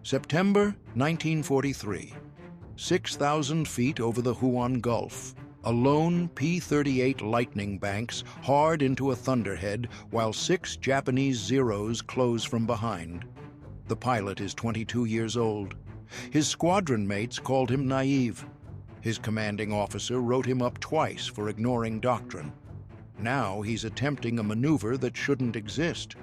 September 1943. 6,000 feet over the Huon Gulf. A lone P-38 Lightning banks hard into a thunderhead while 6 Japanese Zeros close from behind. The pilot is 22 years old. His squadron mates called him naive. His commanding officer wrote him up twice for ignoring doctrine. Now he's attempting a maneuver that shouldn't exist.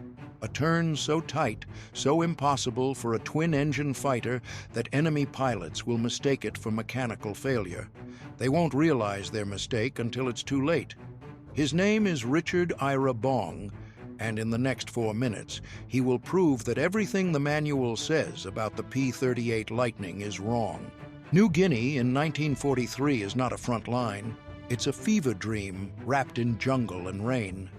A turn so tight, so impossible for a twin-engine fighter that enemy pilots will mistake it for mechanical failure. They won't realize their mistake until it's too late. His name is Richard Ira Bong, and in the next 4 minutes, he will prove that everything the manual says about the P-38 Lightning is wrong. New Guinea in 1943 is not a front line. It's a fever dream wrapped in jungle and rain.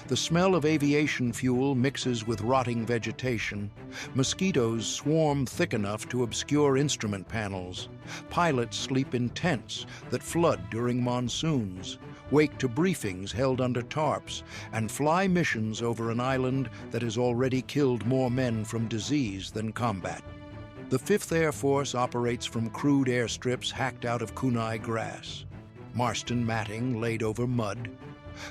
The smell of aviation fuel mixes with rotting vegetation. Mosquitoes swarm thick enough to obscure instrument panels. Pilots sleep in tents that flood during monsoons, wake to briefings held under tarps, and fly missions over an island that has already killed more men from disease than combat. The 5th Air Force operates from crude airstrips hacked out of kunai grass. Marston matting laid over mud.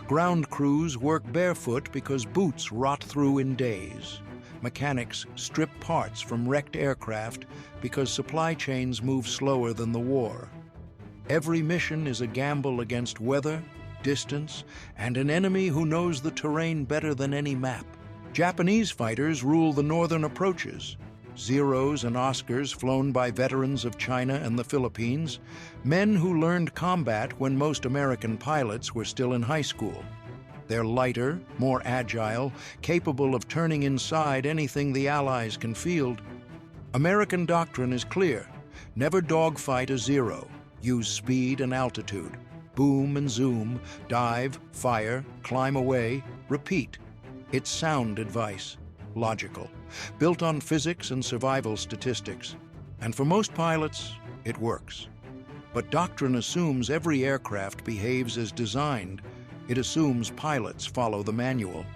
Ground crews work barefoot because boots rot through in days. Mechanics strip parts from wrecked aircraft because supply chains move slower than the war. Every mission is a gamble against weather, distance, and an enemy who knows the terrain better than any map. Japanese fighters rule the northern approaches. Zeros and Oscars flown by veterans of China and the Philippines, men who learned combat when most American pilots were still in high school. They're lighter, more agile, capable of turning inside anything the Allies can field. American doctrine is clear. Never dogfight a Zero. Use speed and altitude. Boom and zoom, dive, fire, climb away, repeat. It's sound advice. Logical, built on physics and survival statistics. And for most pilots, it works. But doctrine assumes every aircraft behaves as designed. It assumes pilots follow the manual.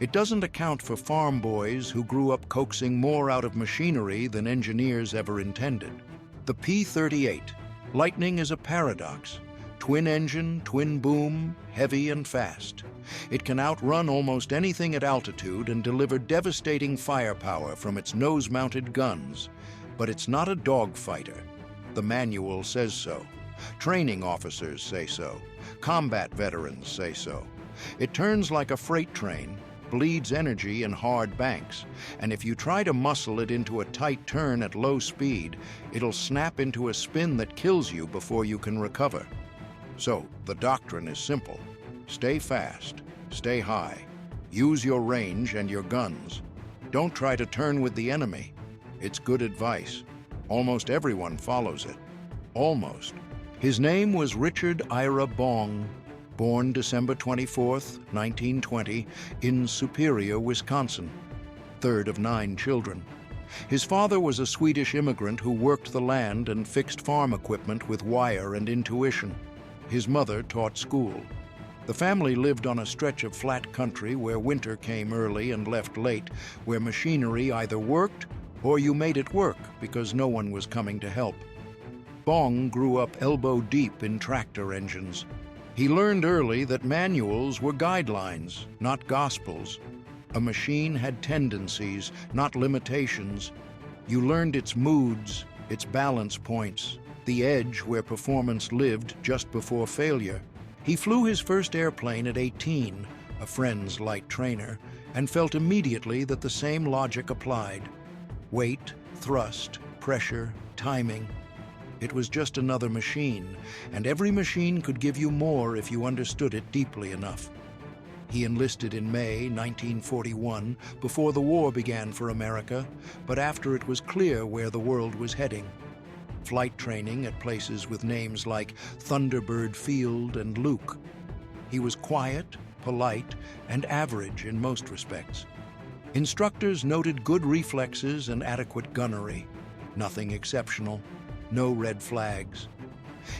It doesn't account for farm boys who grew up coaxing more out of machinery than engineers ever intended. The P-38, Lightning, is a paradox. Twin engine, twin boom, heavy and fast. It can outrun almost anything at altitude and deliver devastating firepower from its nose-mounted guns. But it's not a dogfighter. The manual says so. Training officers say so. Combat veterans say so. It turns like a freight train, bleeds energy in hard banks, and if you try to muscle it into a tight turn at low speed, it'll snap into a spin that kills you before you can recover. So, the doctrine is simple. Stay fast, stay high, use your range and your guns. Don't try to turn with the enemy. It's good advice. Almost everyone follows it. Almost. His name was Richard Ira Bong, born December 24, 1920, in Superior, Wisconsin, 3rd of 9 children. His father was a Swedish immigrant who worked the land and fixed farm equipment with wire and intuition. His mother taught school. The family lived on a stretch of flat country where winter came early and left late, where machinery either worked or you made it work because no one was coming to help. Bong grew up elbow-deep in tractor engines. He learned early that manuals were guidelines, not gospels. A machine had tendencies, not limitations. You learned its moods, its balance points, the edge where performance lived just before failure. He flew his first airplane at 18, a friend's light trainer, and felt immediately that the same logic applied. Weight, thrust, pressure, timing. It was just another machine, and every machine could give you more if you understood it deeply enough. He enlisted in May 1941, before the war began for America, but after it was clear where the world was heading. Flight training at places with names like Thunderbird Field and Luke. He was quiet, polite, and average in most respects. Instructors noted good reflexes and adequate gunnery. Nothing exceptional, no red flags.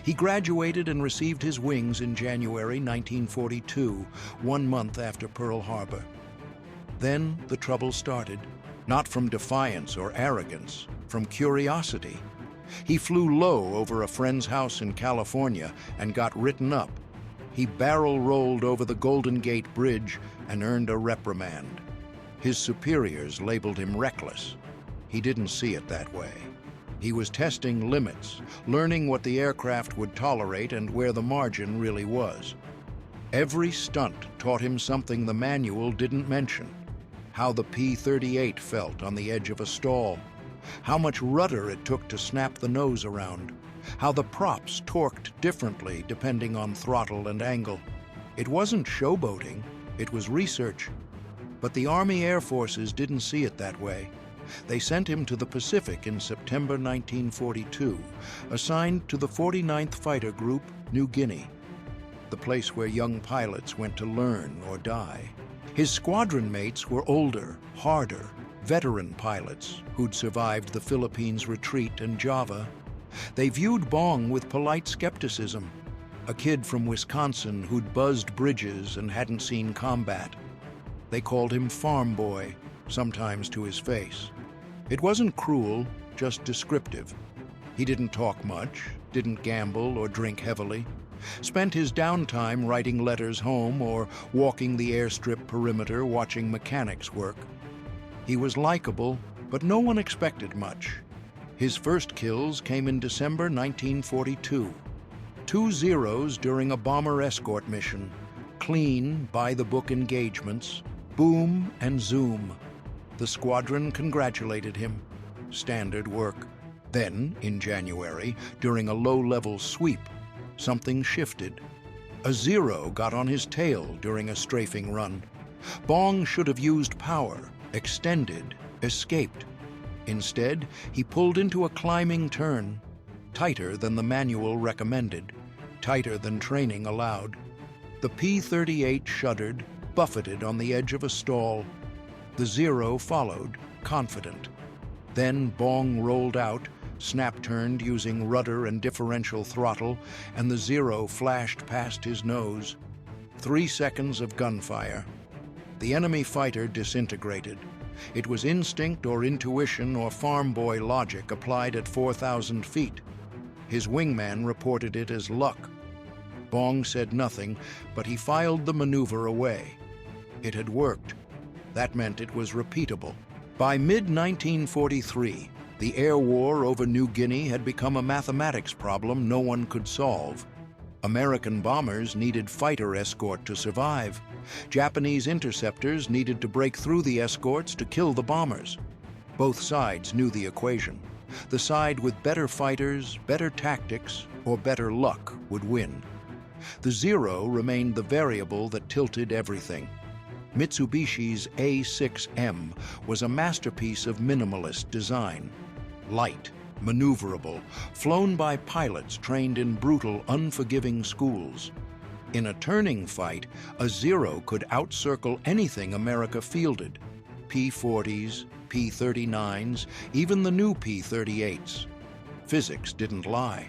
He graduated and received his wings in January 1942, 1 month after Pearl Harbor. Then the trouble started. Not from defiance or arrogance, from curiosity. He flew low over a friend's house in California and got written up. He barrel-rolled over the Golden Gate Bridge and earned a reprimand. His superiors labeled him reckless. He didn't see it that way. He was testing limits, learning what the aircraft would tolerate and where the margin really was. Every stunt taught him something the manual didn't mention. How the P-38 felt on the edge of a stall, how much rudder it took to snap the nose around, how the props torqued differently depending on throttle and angle. It wasn't showboating, it was research. But the Army Air Forces didn't see it that way. They sent him to the Pacific in September 1942, assigned to the 49th Fighter Group, New Guinea, the place where young pilots went to learn or die. His squadron mates were older, harder, veteran pilots who'd survived the Philippines retreat and Java. They viewed Bong with polite skepticism, a kid from Wisconsin who'd buzzed bridges and hadn't seen combat. They called him Farm Boy, sometimes to his face. It wasn't cruel, just descriptive. He didn't talk much, didn't gamble or drink heavily, spent his downtime writing letters home or walking the airstrip perimeter watching mechanics work. He was likable, but no one expected much. His first kills came in December 1942. 2 zeros during a bomber-escort mission. Clean, by-the-book engagements. Boom and zoom. The squadron congratulated him. Standard work. Then, in January, during a low-level sweep, something shifted. A zero got on his tail during a strafing run. Bong should have used power, extended, escaped. Instead, he pulled into a climbing turn, tighter than the manual recommended, tighter than training allowed. The P-38 shuddered, buffeted on the edge of a stall. The zero followed, confident. Then Bong rolled out, snap-turned using rudder and differential throttle, and the zero flashed past his nose. 3 seconds of gunfire. The enemy fighter disintegrated. It was instinct or intuition or farm boy logic applied at 4,000 feet. His wingman reported it as luck. Bong said nothing, but he filed the maneuver away. It had worked. That meant it was repeatable. By mid-1943, the air war over New Guinea had become a mathematics problem no one could solve. American bombers needed fighter escort to survive. Japanese interceptors needed to break through the escorts to kill the bombers. Both sides knew the equation. The side with better fighters, better tactics, or better luck would win. The zero remained the variable that tilted everything. Mitsubishi's A6M was a masterpiece of minimalist design. Light, maneuverable, flown by pilots trained in brutal, unforgiving schools. In a turning fight, a zero could outcircle anything America fielded. P-40s, P-39s, even the new P-38s. Physics didn't lie.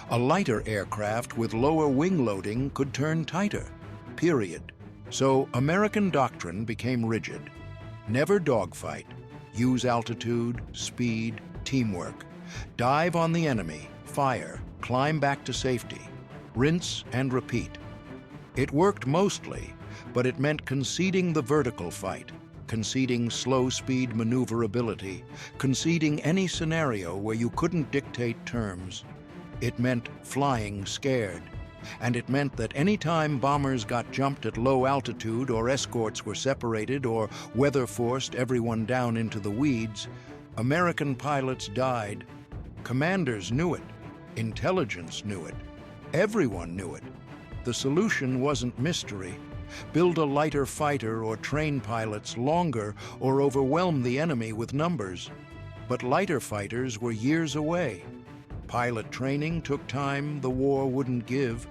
A lighter aircraft with lower wing loading could turn tighter, period. So American doctrine became rigid. Never dogfight. Use altitude, speed, teamwork. Dive on the enemy, fire, climb back to safety. Rinse and repeat. It worked mostly, but it meant conceding the vertical fight, conceding slow-speed maneuverability, conceding any scenario where you couldn't dictate terms. It meant flying scared. And it meant that any time bombers got jumped at low altitude or escorts were separated or weather forced everyone down into the weeds, American pilots died. Commanders knew it. Intelligence knew it. Everyone knew it. The solution wasn't mystery. Build a lighter fighter or train pilots longer or overwhelm the enemy with numbers. But lighter fighters were years away. Pilot training took time the war wouldn't give.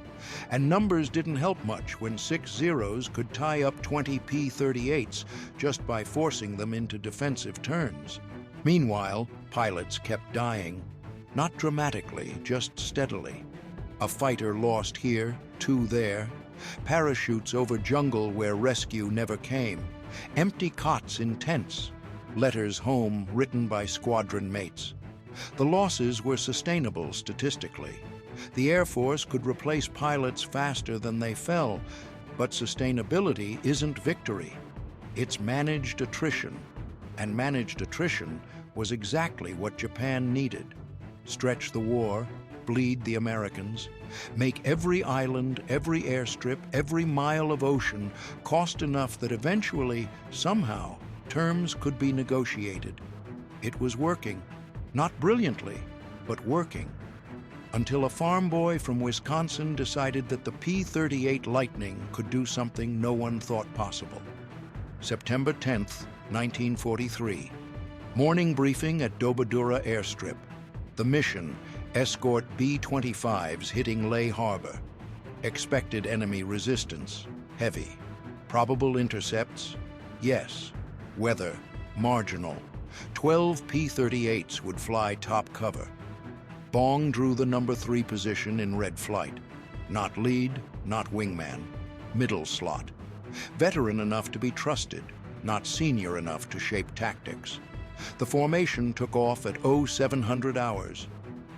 And numbers didn't help much when 6 zeros could tie up 20 P-38s just by forcing them into defensive turns. Meanwhile, pilots kept dying. Not dramatically, just steadily. A fighter lost here, 2 there. Parachutes over jungle where rescue never came. Empty cots in tents. letters home written by squadron mates. The losses were sustainable statistically. The Air Force could replace pilots faster than they fell, but sustainability isn't victory. It's managed attrition, and managed attrition was exactly what Japan needed. Stretch the war, bleed the Americans, make every island, every airstrip, every mile of ocean cost enough that eventually, somehow, terms could be negotiated. It was working. Not brilliantly, but working. Until a farm boy from Wisconsin decided that the P-38 Lightning could do something no one thought possible. September 10th, 1943. Morning briefing at Dobodura Airstrip. The mission, escort B-25s hitting Leh Harbor. Expected enemy resistance, heavy. Probable intercepts, yes. Weather, marginal. 12 P-38s would fly top cover. Bong drew the number 3 position in red flight. Not lead, not wingman. Middle slot. Veteran enough to be trusted, not senior enough to shape tactics. The formation took off at 0700 hours.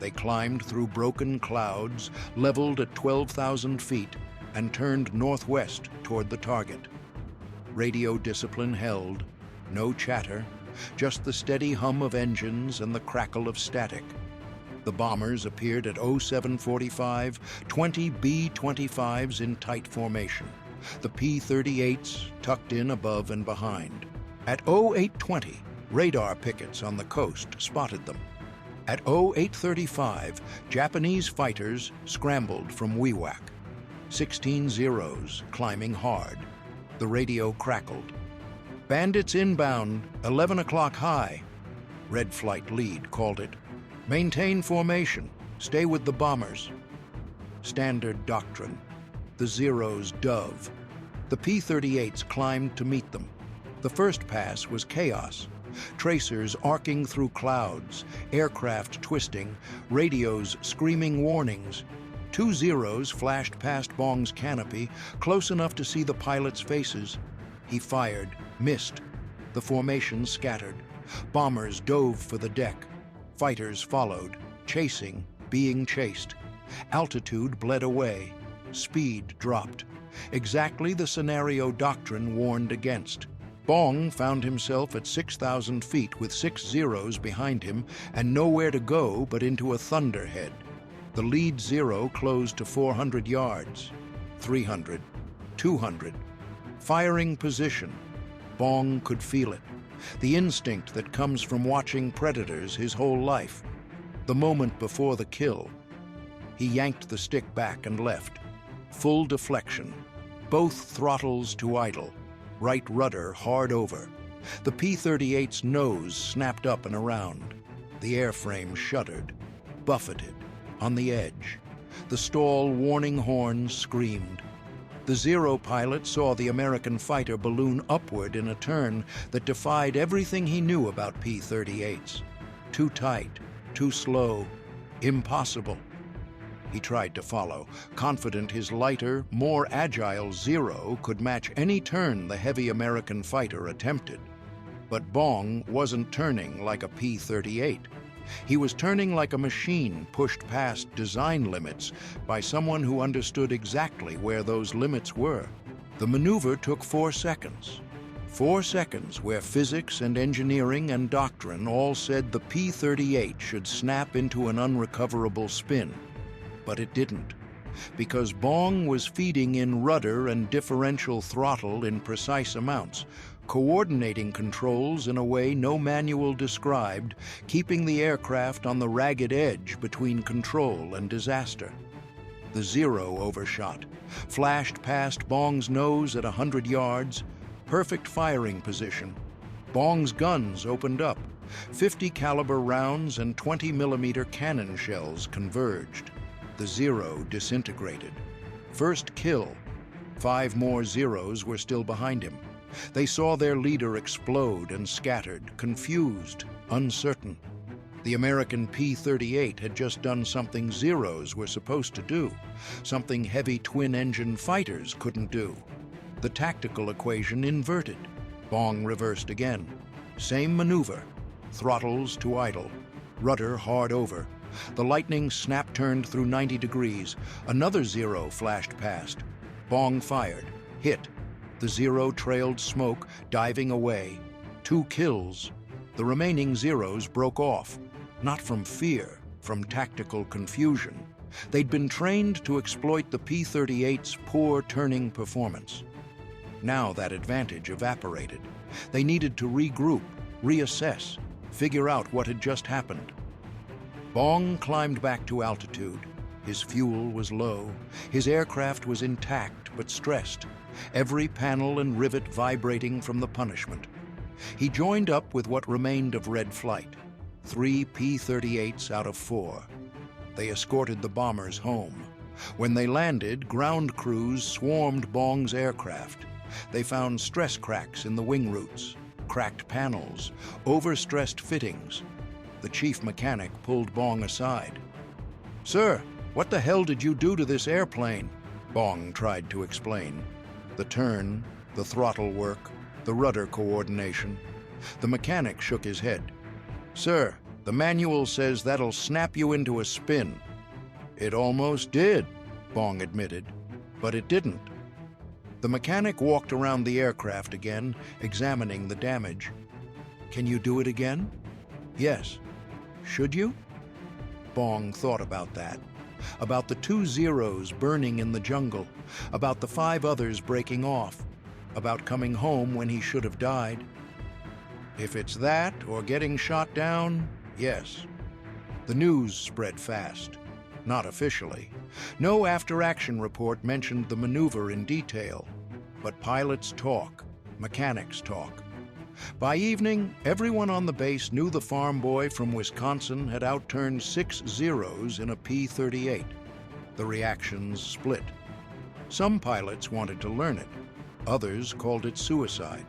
They climbed through broken clouds, leveled at 12,000 feet, and turned northwest toward the target. Radio discipline held. No chatter, just the steady hum of engines and the crackle of static. The bombers appeared at 0745, 20 B-25s in tight formation. The P-38s tucked in above and behind. At 0820, radar pickets on the coast spotted them. At 0835, Japanese fighters scrambled from Wewak. 16 Zeros climbing hard. The radio crackled. Bandits inbound, 11 o'clock high. Red Flight Lead called it. Maintain formation. Stay with the bombers. Standard doctrine. The Zeros dove. The P-38s climbed to meet them. The first pass was chaos. Tracers arcing through clouds, aircraft twisting, radios screaming warnings. 2 Zeros flashed past Bong's canopy, close enough to see the pilots' faces. He fired, missed. The formation scattered. Bombers dove for the deck. Fighters followed, chasing, being chased. Altitude bled away. Speed dropped. Exactly the scenario doctrine warned against. Bong found himself at 6,000 feet with 6 Zeros behind him and nowhere to go but into a thunderhead. The lead Zero closed to 400 yards. 300. 200. Firing position. Bong could feel it. The instinct that comes from watching predators his whole life. The moment before the kill. He yanked the stick back and left. Full deflection. Both throttles to idle. Right rudder hard over. The P-38's nose snapped up and around. The airframe shuddered. Buffeted. On the edge. The stall warning horns screamed. The Zero pilot saw the American fighter balloon upward in a turn that defied everything he knew about P-38s. Too tight, too slow, impossible. He tried to follow, confident his lighter, more agile Zero could match any turn the heavy American fighter attempted. But Bong wasn't turning like a P-38. He was turning like a machine pushed past design limits by someone who understood exactly where those limits were. The maneuver took 4 seconds. 4 seconds where physics and engineering and doctrine all said the P-38 should snap into an unrecoverable spin. But it didn't, because Bong was feeding in rudder and differential throttle in precise amounts, coordinating controls in a way no manual described, keeping the aircraft on the ragged edge between control and disaster. The Zero overshot, flashed past Bong's nose at 100 yards, perfect firing position. Bong's guns opened up. 50 caliber rounds and 20 millimeter cannon shells converged. The Zero disintegrated. First kill. 5 more Zeros were still behind him. They saw their leader explode and scattered, confused, uncertain. The American P-38 had just done something Zeros were supposed to do, something heavy twin-engine fighters couldn't do. The tactical equation inverted. Bong reversed again. Same maneuver. Throttles to idle. Rudder hard over. The Lightning snap-turned through 90 degrees. Another Zero flashed past. Bong fired. Hit. The Zero trailed smoke, diving away. 2 kills. The remaining Zeros broke off. Not from fear, from tactical confusion. They'd been trained to exploit the P-38's poor turning performance. Now that advantage evaporated. They needed to regroup, reassess, figure out what had just happened. Bong climbed back to altitude. His fuel was low. His aircraft was intact but stressed, every panel and rivet vibrating from the punishment. He joined up with what remained of red flight, 3 P-38s out of 4. They escorted the bombers home. When they landed, ground crews swarmed Bong's aircraft. They found stress cracks in the wing roots, cracked panels, overstressed fittings. The chief mechanic pulled Bong aside. "Sir, what the hell did you do to this airplane?" Bong tried to explain. The turn, the throttle work, the rudder coordination. The mechanic shook his head. "Sir, the manual says that'll snap you into a spin." "It almost did," Bong admitted, "but it didn't." The mechanic walked around the aircraft again, examining the damage. "Can you do it again?" "Yes." "Should you?" Bong thought about that. About the 2 Zeros burning in the jungle, about the 5 others breaking off, about coming home when he should have died. If it's that, or getting shot down, yes. The news spread fast. Not officially. No after-action report mentioned the maneuver in detail. But pilots talk, mechanics talk. By evening, everyone on the base knew the farm boy from Wisconsin had outturned 6 Zeros in a P-38. The reactions split. Some pilots wanted to learn it. Others called it suicide.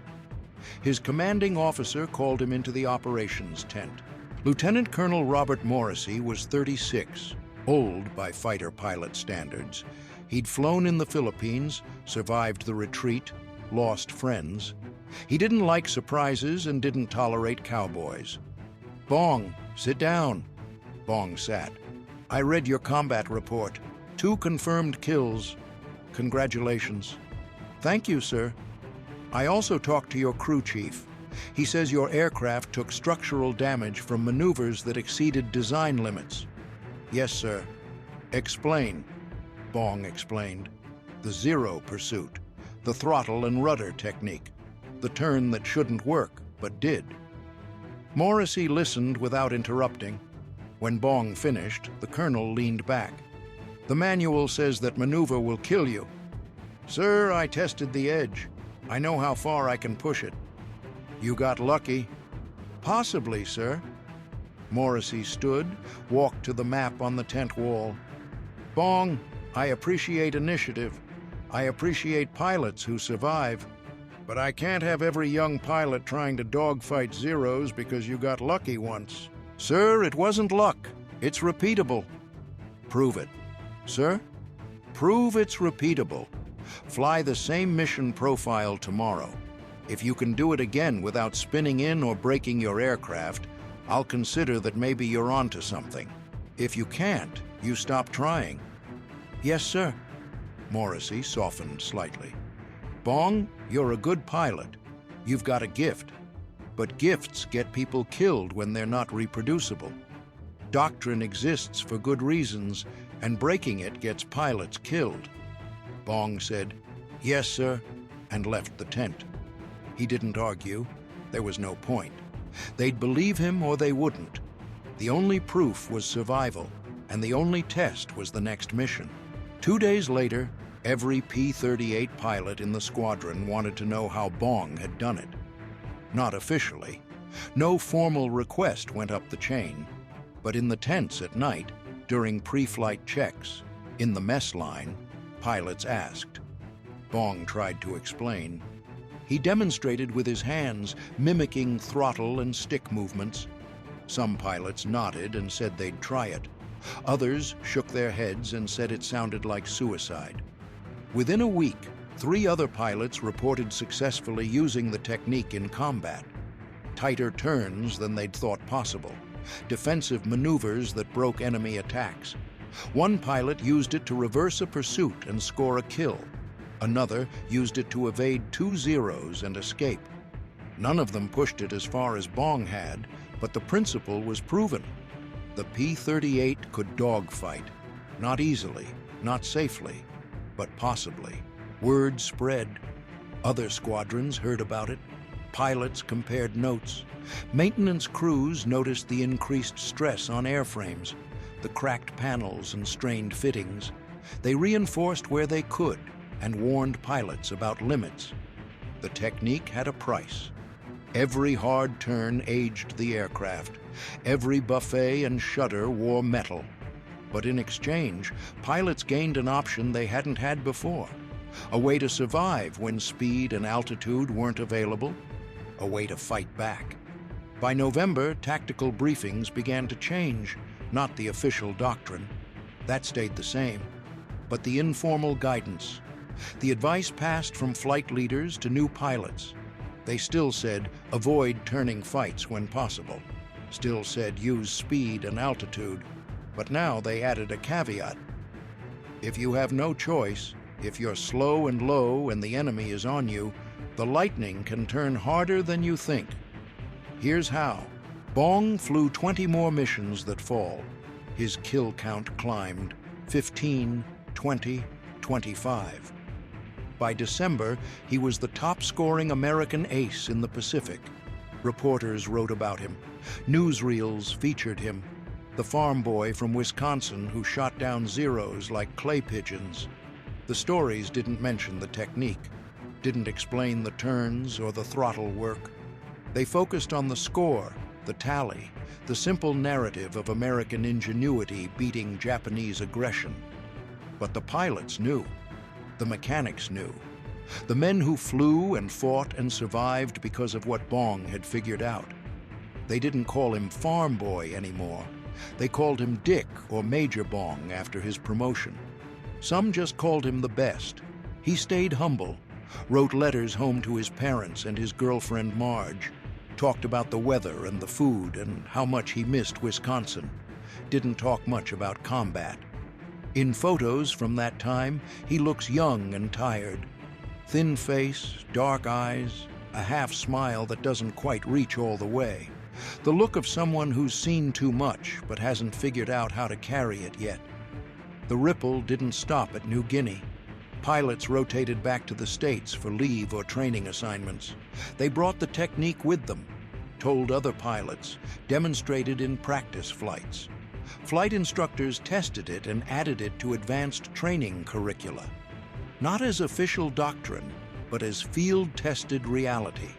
His commanding officer called him into the operations tent. Lieutenant Colonel Robert Morrissey was 36, old by fighter pilot standards. He'd flown in the Philippines, survived the retreat, lost friends. He didn't like surprises and didn't tolerate cowboys. "Bong, sit down." Bong sat. "I read your combat report. 2 confirmed kills. Congratulations." "Thank you, sir." "I also talked to your crew chief. He says your aircraft took structural damage from maneuvers that exceeded design limits." "Yes, sir." "Explain." Bong explained. "The Zero pursuit, the throttle and rudder technique, the turn that shouldn't work, but did." Morrissey listened without interrupting. When Bong finished, the colonel leaned back. "The manual says that maneuver will kill you." "Sir, I tested the edge. I know how far I can push it." "You got lucky." "Possibly, sir." Morrissey stood, walked to the map on the tent wall. "Bong, I appreciate initiative. I appreciate pilots who survive. But I can't have every young pilot trying to dogfight Zeros because you got lucky once." "Sir, it wasn't luck. It's repeatable." "Prove it." "Sir?" "Prove it's repeatable. Fly the same mission profile tomorrow. If you can do it again without spinning in or breaking your aircraft, I'll consider that maybe you're onto something. If you can't, you stop trying." "Yes, sir." Morrissey softened slightly. "Bong, you're a good pilot. You've got a gift. But gifts get people killed when they're not reproducible. Doctrine exists for good reasons, and breaking it gets pilots killed." Bong said, "Yes, sir," and left the tent. He didn't argue. There was no point. They'd believe him or they wouldn't. The only proof was survival, and the only test was the next mission. 2 days later, every P-38 pilot in the squadron wanted to know how Bong had done it. Not officially. No formal request went up the chain. But in the tents at night, during pre-flight checks, in the mess line, pilots asked. Bong tried to explain. He demonstrated with his hands, mimicking throttle and stick movements. Some pilots nodded and said they'd try it. Others shook their heads and said it sounded like suicide. Within a week, 3 other pilots reported successfully using the technique in combat. tighter turns than they'd thought possible, defensive maneuvers that broke enemy attacks. One pilot used it to reverse a pursuit and score a kill. Another used it to evade 2 Zeros and escape. None of them pushed it as far as Bong had, but the principle was proven. The P-38 could dogfight. Not easily, not safely, but possibly. Word spread. Other squadrons heard about it. Pilots compared notes. Maintenance crews noticed the increased stress on airframes, the cracked panels and strained fittings. They reinforced where they could and warned pilots about limits. The technique had a price. Every hard turn aged the aircraft. Every buffet and shudder wore metal. But in exchange, pilots gained an option they hadn't had before. A way to survive when speed and altitude weren't available. A way to fight back. By November, tactical briefings began to change, not the official doctrine. That stayed the same, but the informal guidance. The advice passed from flight leaders to new pilots. They still said, avoid turning fights when possible. Still said, use speed and altitude. But now they added a caveat. If you have no choice, if you're slow and low and the enemy is on you, the lightning can turn harder than you think. Here's how. Bong flew 20 more missions that fall. His kill count climbed 15, 20, 25. By December, he was the top-scoring American ace in the Pacific. Reporters wrote about him. Newsreels featured him. The farm boy from Wisconsin who shot down Zeros like clay pigeons. The stories didn't mention the technique, didn't explain the turns or the throttle work. They focused on the score, the tally, the simple narrative of American ingenuity beating Japanese aggression. But the pilots knew. The mechanics knew. The men who flew and fought and survived because of what Bong had figured out. They didn't call him Farm Boy anymore. They called him Dick or Major Bong after his promotion. Some just called him the best. He stayed humble, wrote letters home to his parents and his girlfriend Marge, talked about the weather and the food and how much he missed Wisconsin. Didn't talk much about combat. In photos from that time, he looks young and tired. Thin face, dark eyes, a half smile that doesn't quite reach all the way. The look of someone who's seen too much but hasn't figured out how to carry it yet. The ripple didn't stop at New Guinea. Pilots rotated back to the States for leave or training assignments. They brought the technique with them, told other pilots, demonstrated in practice flights. Flight instructors tested it and added it to advanced training curricula. Not as official doctrine, but as field-tested reality.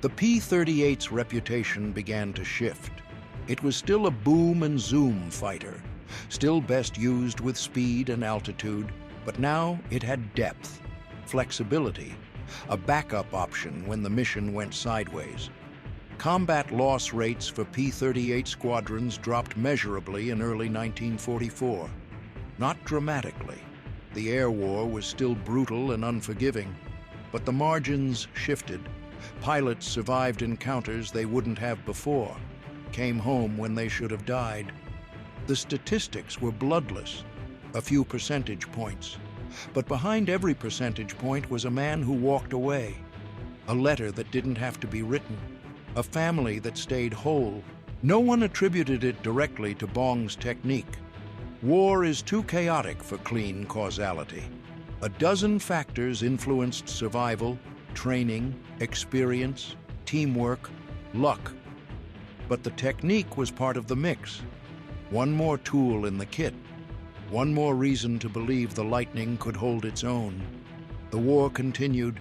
The P-38's reputation began to shift. It was still a boom and zoom fighter, still best used with speed and altitude, but now it had depth, flexibility, a backup option when the mission went sideways. Combat loss rates for P-38 squadrons dropped measurably in early 1944. Not dramatically. The air war was still brutal and unforgiving, but the margins shifted. Pilots survived encounters they wouldn't have before, came home when they should have died. The statistics were bloodless, a few percentage points. But behind every percentage point was a man who walked away, a letter that didn't have to be written, a family that stayed whole. No one attributed it directly to Bong's technique. War is too chaotic for clean causality. A dozen factors influenced survival, training, experience, teamwork, luck. But the technique was part of the mix. One more tool in the kit. One more reason to believe the Lightning could hold its own. The war continued.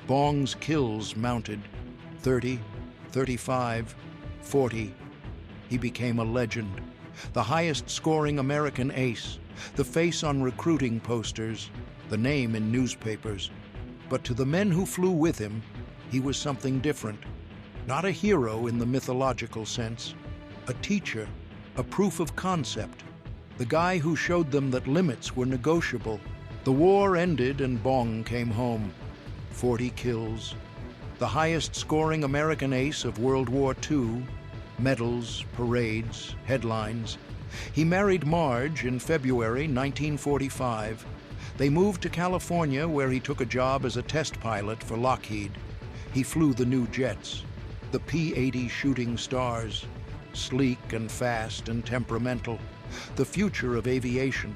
Bong's kills mounted. 30, 35, 40. He became a legend. The highest-scoring American ace. The face on recruiting posters. The name in newspapers. But to the men who flew with him, he was something different. Not a hero in the mythological sense. A teacher. A proof of concept. The guy who showed them that limits were negotiable. The war ended and Bong came home. 40 kills, the highest-scoring American ace of World War II, medals, parades, headlines. He married Marge in February 1945. They moved to California, where he took a job as a test pilot for Lockheed. He flew the new jets, the P-38 Shooting Stars, sleek and fast and temperamental, the future of aviation.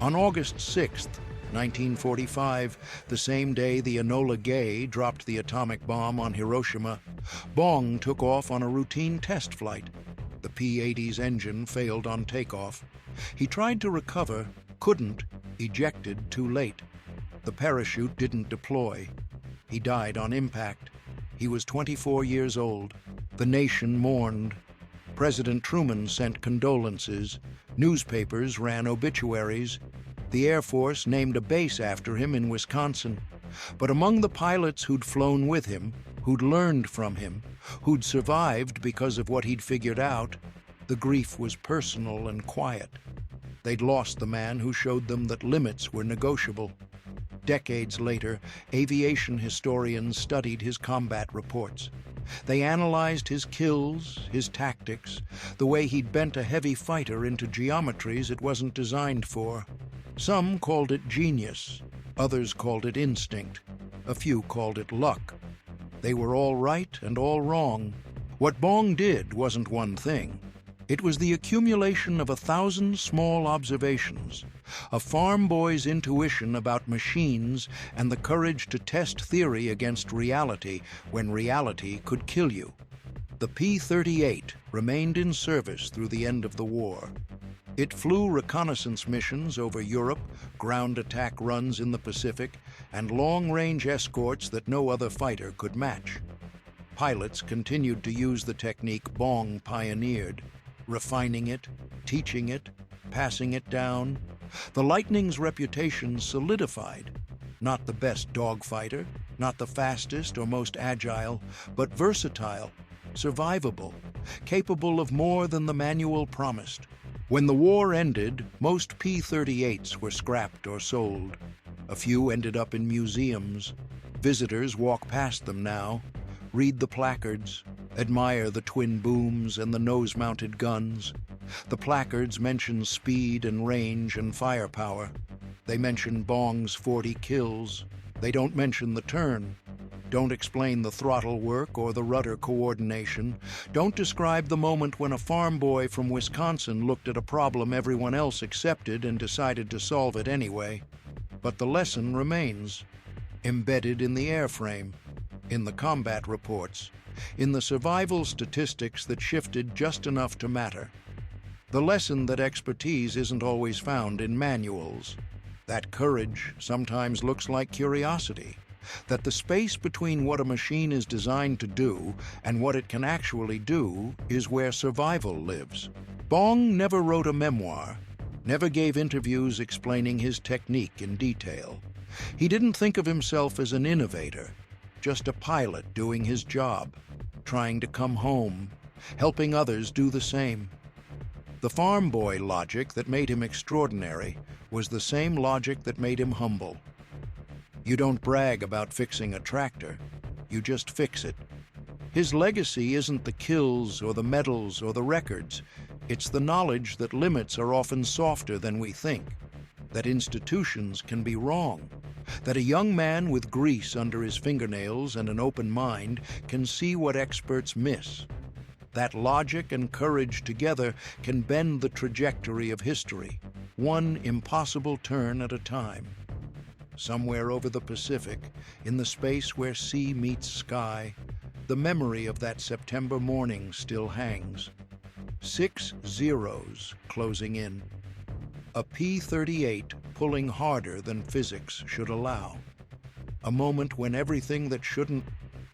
On August 6, 1945, the same day the Enola Gay dropped the atomic bomb on Hiroshima, Bong took off on a routine test flight. The P-80's engine failed on takeoff. He tried to recover, couldn't, ejected too late. The parachute didn't deploy. He died on impact. He was 24 years old. The nation mourned. President Truman sent condolences. Newspapers ran obituaries. The Air Force named a base after him in Wisconsin. But among the pilots who'd flown with him, who'd learned from him, who'd survived because of what he'd figured out, the grief was personal and quiet. They'd lost the man who showed them that limits were negotiable. Decades later, aviation historians studied his combat reports. They analyzed his kills, his tactics, the way he'd bent a heavy fighter into geometries it wasn't designed for. Some called it genius, others called it instinct, a few called it luck. They were all right and all wrong. What Bong did wasn't one thing. It was the accumulation of 1,000 small observations, a farm boy's intuition about machines and the courage to test theory against reality when reality could kill you. The P-38 remained in service through the end of the war. It flew reconnaissance missions over Europe, ground attack runs in the Pacific, and long-range escorts that no other fighter could match. Pilots continued to use the technique Bong pioneered, refining it, teaching it, passing it down. The Lightning's reputation solidified. Not the best dogfighter, not the fastest or most agile, but versatile, survivable, capable of more than the manual promised. When the war ended, most P-38s were scrapped or sold. A few ended up in museums. Visitors walk past them now, read the placards, admire the twin booms and the nose-mounted guns. The placards mention speed and range and firepower. They mention Bong's 40 kills. They don't mention the turn. Don't explain the throttle work or the rudder coordination. Don't describe the moment when a farm boy from Wisconsin looked at a problem everyone else accepted and decided to solve it anyway. But the lesson remains, embedded in the airframe, in the combat reports, in the survival statistics that shifted just enough to matter. The lesson that expertise isn't always found in manuals, that courage sometimes looks like curiosity, that the space between what a machine is designed to do and what it can actually do is where survival lives. Bong never wrote a memoir, never gave interviews explaining his technique in detail. He didn't think of himself as an innovator, just a pilot doing his job, trying to come home, helping others do the same. The farm boy logic that made him extraordinary was the same logic that made him humble. You don't brag about fixing a tractor, you just fix it. His legacy isn't the kills or the medals or the records. It's the knowledge that limits are often softer than we think, that institutions can be wrong, that a young man with grease under his fingernails and an open mind can see what experts miss. That logic and courage together can bend the trajectory of history, one impossible turn at a time. Somewhere over the Pacific, in the space where sea meets sky, the memory of that September morning still hangs. 6 zeros closing in. A P-38 pulling harder than physics should allow. A moment when everything that shouldn't